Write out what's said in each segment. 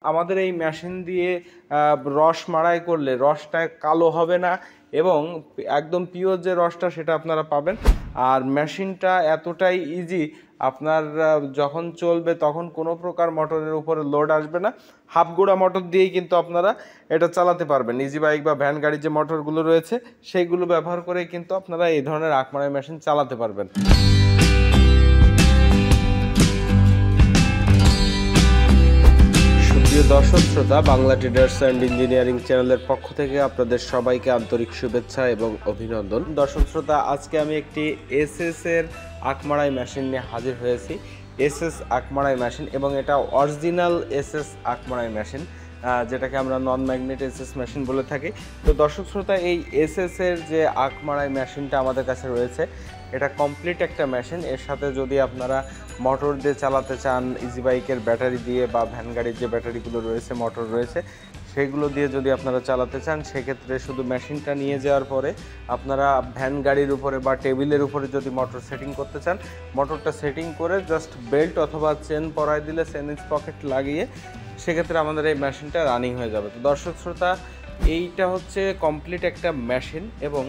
আমাদের এই মেশিন দিয়ে রস মাড়াই করলে রসটা কালো হবে না এবং একদম পিওর যে রসটা সেটা আপনারা পাবেন। আর মেশিনটা এতটাই ইজি, আপনার যখন চলবে তখন কোনো প্রকার মোটরের উপরে লোড আসবে না। হাফ গোড়া মোটর দিয়েই কিন্তু আপনারা এটা চালাতে পারবেন। ইজি বাইক বা ভ্যান গাড়ির যে মোটরগুলো রয়েছে সেইগুলো ব্যবহার করেই কিন্তু আপনারা এই ধরনের আখ মাড়াই মেশিন চালাতে পারবেন। প্রিয় দর্শক শ্রোতা, বাংলা ট্রেডার্স অ্যান্ড ইঞ্জিনিয়ারিং চ্যানেলের পক্ষ থেকে আপনাদের সবাইকে আন্তরিক শুভেচ্ছা এবং অভিনন্দন। দর্শক শ্রোতা, আজকে আমি একটি এসএস এর আখ মাড়াই মেশিন নিয়ে হাজির হয়েছি। এসএস আখ মাড়াই মেশিন, এবং এটা অরিজিনাল এসএস আখ মাড়াই মেশিন, যেটাকে আমরা নন ম্যাগনেট এসএস মেশিন বলে থাকি। তো দর্শক শ্রোতা, এই এসএস এর যে আখ মাড়াই মেশিনটা আমাদের কাছে রয়েছে, এটা কমপ্লিট একটা মেশিন। এর সাথে যদি আপনারা মোটর দিয়ে চালাতে চান, ইজি বাইকের ব্যাটারি দিয়ে বা ভ্যান গাড়ির যে ব্যাটারিগুলো রয়েছে, মোটর রয়েছে, সেগুলো দিয়ে যদি আপনারা চালাতে চান, সেক্ষেত্রে শুধু মেশিনটা নিয়ে যাওয়ার পরে আপনারা ভ্যান গাড়ির উপরে বা টেবিলের উপরে যদি মোটর সেটিং করতে চান, মোটরটা সেটিং করে জাস্ট বেল্ট অথবা চেন পরায় দিলে, চেন পকেট লাগিয়ে, সেক্ষেত্রে আমাদের এই মেশিনটা রানিং হয়ে যাবে। তো দর্শক শ্রোতা, এইটা হচ্ছে কমপ্লিট একটা মেশিন, এবং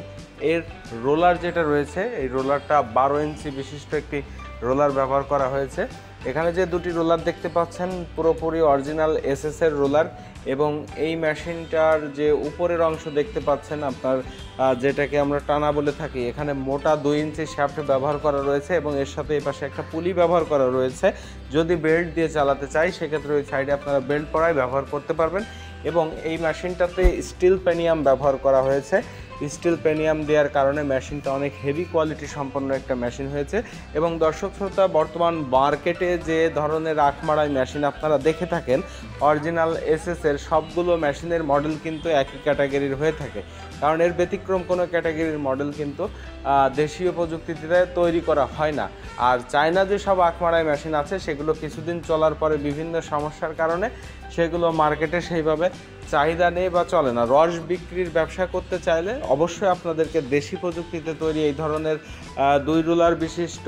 এর রোলার যেটা রয়েছে, এই রোলারটা 12 ইঞ্চি বিশিষ্ট একটি রোলার ব্যবহার করা হয়েছে। এখানে যে দুটি রোলার দেখতে পাচ্ছেন, পুরোপুরি অরিজিনাল এসএস এর রোলার। এবং এই মেশিনটার যে উপরের অংশ দেখতে পাচ্ছেন আপনার, যেটাকে আমরা টানা বলে থাকি, এখানে মোটা 2 ইঞ্চি শ্যাফট ব্যবহার করা রয়েছে, এবং এর সাথে এই পাশে একটা পুলি ব্যবহার করা রয়েছে। যদি বেল্ট দিয়ে চালাতে চাই, সেক্ষেত্রে ওই সাইডে আপনারা বেল্ট পরায় ব্যবহার করতে পারবেন। এবং এই মেশিনটাতে স্টিল পেনিয়াম ব্যবহার করা হয়েছে। স্টিল পেনিয়াম দেওয়ার কারণে মেশিনটা অনেক হেভি কোয়ালিটি সম্পন্ন একটা মেশিন হয়েছে। এবং দর্শক শ্রোতা, বর্তমান মার্কেটে যে ধরনের আখ মাড়াই মেশিন আপনারা দেখে থাকেন, অরিজিনাল এসএস এর সবগুলো মেশিনের মডেল কিন্তু একই ক্যাটাগরির হয়ে থাকে, কারণ এর ব্যতিক্রম কোনো ক্যাটাগরির মডেল কিন্তু দেশীয় প্রযুক্তিতে তৈরি করা হয় না। আর চায়না যে সব আখ মাড়াই মেশিন আছে, সেগুলো কিছুদিন চলার পরে বিভিন্ন সমস্যার কারণে সেগুলো মার্কেটে সেইভাবে চাহিদা নেই বা চলে না। রস বিক্রির ব্যবসা করতে চাইলে অবশ্যই আপনাদেরকে দেশি প্রযুক্তিতে তৈরি এই ধরনের 2 রোলার বিশিষ্ট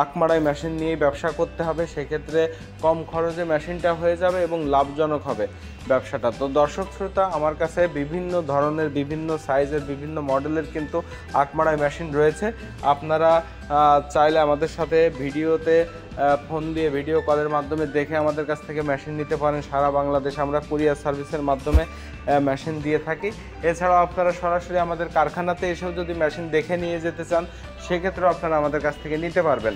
আখ মাড়াই মেশিন নিয়েই ব্যবসা করতে হবে। সেক্ষেত্রে কম খরচে মেশিনটা হয়ে যাবে এবং লাভজনক হবে ব্যবসাটা। তো দর্শক শ্রোতা, আমার কাছে বিভিন্ন ধরনের, বিভিন্ন সাইজের, বিভিন্ন মডেলের কিন্তু আখ মাড়াই মেশিন রয়েছে। আপনারা চাইলে আমাদের সাথে ভিডিওতে ফোন দিয়ে, ভিডিও কলের মাধ্যমে দেখে আমাদের কাছ থেকে মেশিন নিতে পারেন। সারা বাংলাদেশ আমরা কুরিয়ার সার্ভিসের মাধ্যমে মেশিন দিয়ে থাকি। এছাড়াও আপনারা সরাসরি আমাদের কারখানাতে এসেও যদি মেশিন দেখে নিয়ে যেতে চান, সেক্ষেত্রেও আপনারা আমাদের কাছ থেকে নিতে পারবেন।